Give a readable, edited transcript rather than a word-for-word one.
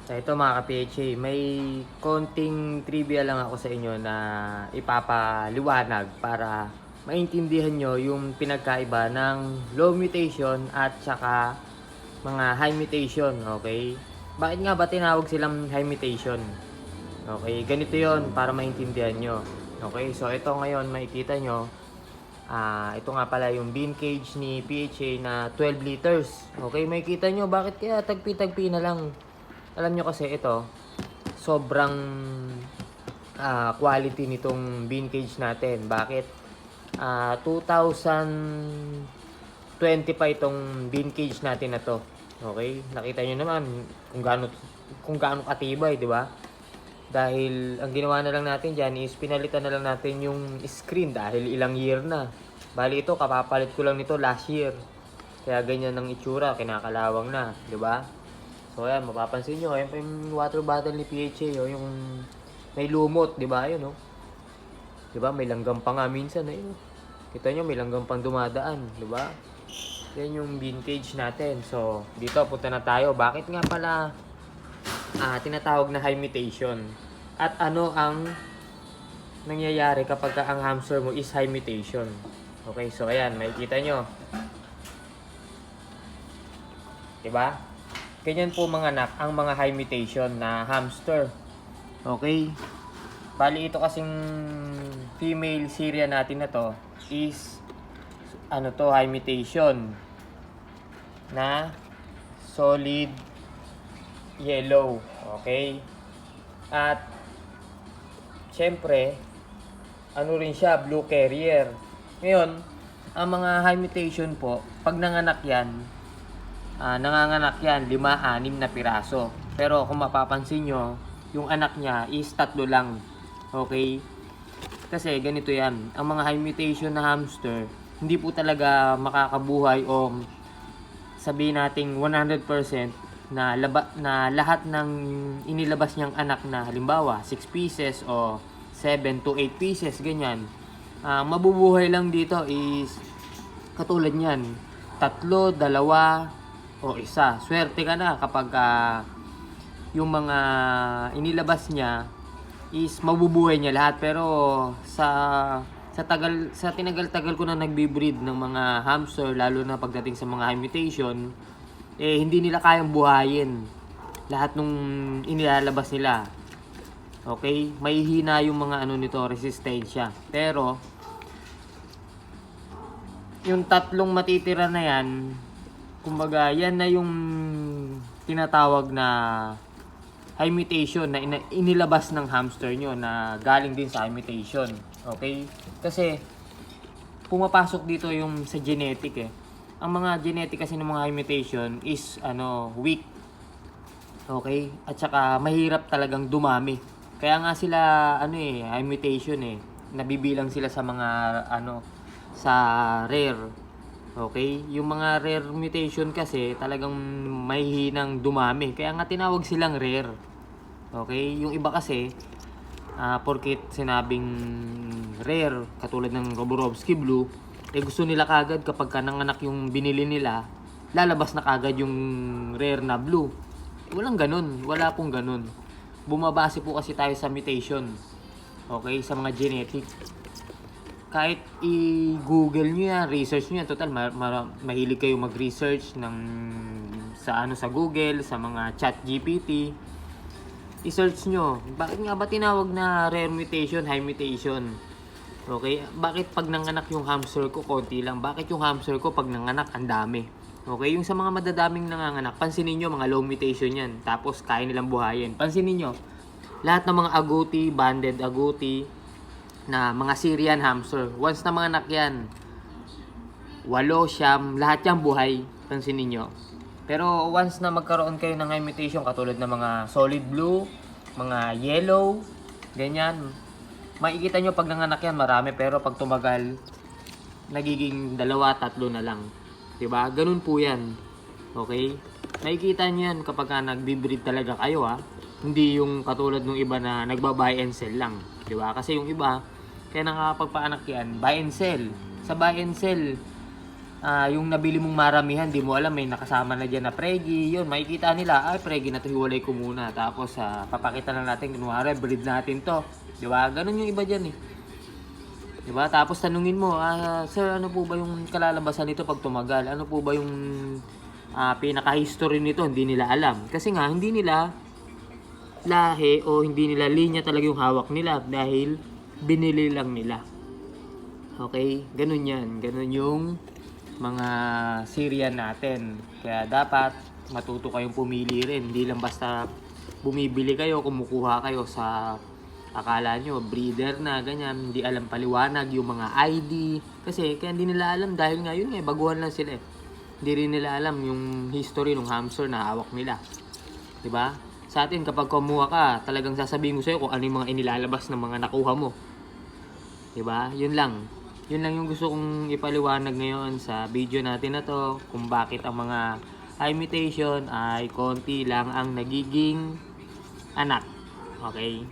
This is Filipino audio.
So ito mga ka-PHA, may konting trivia lang ako sa inyo na ipapaliwanag para maintindihan nyo yung pinagkaiba ng low mutation at saka mga high mutation, okay? Bakit nga ba tinawag silang high mutation? Okay, ganito yon para maintindihan nyo. Okay, so ito ngayon makikita nyo, ito nga pala yung bean cage ni PHA na 12 liters. Okay, makikita nyo bakit kaya tagpi-tagpi na lang. Alam nyo kasi ito, sobrang quality nitong bean cage natin. Bakit? 2020 pa itong bean cage natin na to. Okay? Nakita nyo naman kung gaano katibay, di ba? Dahil ang ginawa na lang natin dyan is pinalitan na lang natin yung screen dahil ilang year na. Bali ito, kapapalit ko lang nito last year. Kaya ganyan ang itsura, kinakalawang na, di ba? So ayan, mapapansin nyo, ayan pa yung water bottle ni PHA, oh, yung may lumot, di ba? Ayun, oh. Di ba? May langgam pa nga minsan, ayun. Kita nyo, may langgam pang dumadaan, di ba? Yan yung vintage natin. So, dito, punta na tayo. Bakit nga pala tinatawag na high mutation? At ano ang nangyayari kapag ang hamster mo is high mutation? Okay, so ayan, makikita nyo. Diba? Ganyan po mga anak ang mga high mutation na hamster. Okay? Bali ito kasing female Syrian natin na to is high mutation na solid yellow. Okay? At syempre, rin siya, blue carrier. Ngayon, ang mga high mutation po, pag nanganak yan, nanganganak yan 5-6 na piraso. Pero kung mapapansin nyo, yung anak niya is 3 lang. Okay? Kasi ganito yan, ang mga high mutation na hamster, hindi po talaga makakabuhay o sabihin nating 100% na lahat ng inilabas niyang anak na halimbawa 6 pieces o 7 to 8 pieces, ganyan. Mabubuhay lang dito is katulad niyan, 3, 2, o 1. Swerte ka na kapag yung mga inilabas niya is mabubuhay niya lahat. Pero sa tinagal-tagal ko na nagbi-breed ng mga hamster, lalo na pagdating sa mga high mutation, hindi nila kayang buhayin lahat nung inilalabas nila. Okay? May hina yung mga nito, resistensya. Pero yung 3 matitira na yan, kumbaga, yan na yung tinatawag na high mutation na inilabas ng hamster nyo na galing din sa high mutation. Okay? Kasi, pumapasok dito yung sa genetic eh. Ang mga genetic kasi ng mga high mutation is, weak. Okay? At saka, mahirap talagang dumami. Kaya nga sila, high mutation eh. Nabibilang sila sa mga, sa rare. Okay? Yung mga rare mutation kasi talagang may hinang dumami. Kaya nga tinawag silang rare. Okay? Yung iba kasi, porkit sinabing rare, katulad ng Roborovsky Blue, gusto nila kagad kapag nanganak yung binili nila, lalabas na kagad yung rare na blue. Walang ganun. Wala pong ganun. Bumabase po kasi tayo sa mutation. Okay? Sa mga genetic. Kahit i-google nyo yan, research nyo yan, total, mahilig kayo mag-research sa Google, sa mga chat GPT. I-search nyo, bakit nga ba tinawag na rare mutation, high mutation? Okay? Bakit pag nanganak yung hamster ko, konti lang? Bakit yung hamster ko pag nanganak, ang dami? Okay? Yung sa mga madadaming nanganganak, pansinin nyo, mga low mutation yan. Tapos, kaya nilang buhayin. Pansinin nyo, lahat ng mga agouti, banded agouti, na mga Syrian hamster. Once na mga anak yan, 8, 9, lahat yan buhay. Pansinin nyo. Pero once na magkaroon kayo ng high mutation, katulad ng mga solid blue, mga yellow, ganyan, makikita nyo pag nanganak yan, marami. Pero pag tumagal, nagiging 2, 3 na lang. Diba? Ganun po yan. Okay? Makikita nyo yan kapag nagbe-breed talaga kayo ha. Hindi yung katulad ng iba na nagba-buy and sell lang. Diba? Kasi yung iba, kaya nakapagpaanak yan, buy and sell. Sa buy and sell, yung nabili mong maramihan, di mo alam, may nakasama na dyan na pregi, yun, makikita nila, ay, pregi na to, hiwalay ko muna. Tapos, papakita lang natin, kunwari, breed natin to. Di ba? Ganun yung iba dyan eh. Di ba? Tapos tanungin mo, sir, ano po ba yung kalalabasan nito pag tumagal? Ano po ba yung pinaka-history nito? Hindi nila alam. Kasi nga, hindi nila lahi o hindi nila linya talaga yung hawak nila dahil binili lang nila. Okay? Ganun yan. Ganun yung mga Syrian natin. Kaya dapat matuto kayong pumili rin. Hindi lang basta bumibili kayo, kumukuha kayo sa akala nyo, breeder na, ganyan. Hindi alam paliwanag yung mga ID. Kasi kaya hindi nila alam dahil nga yun baguhan lang sila eh. Hindi rin nila alam yung history ng hamster na hawak nila. Diba? Sa atin kapag kumuha ka, talagang sasabihin ko sa'yo kung ano yung mga inilalabas ng mga nakuha mo. Diba? Yun lang. Yun lang yung gusto kong ipaliwanag ngayon sa video natin na to. Kung bakit ang mga high mutation ay konti lang ang nagiging anak. Okay?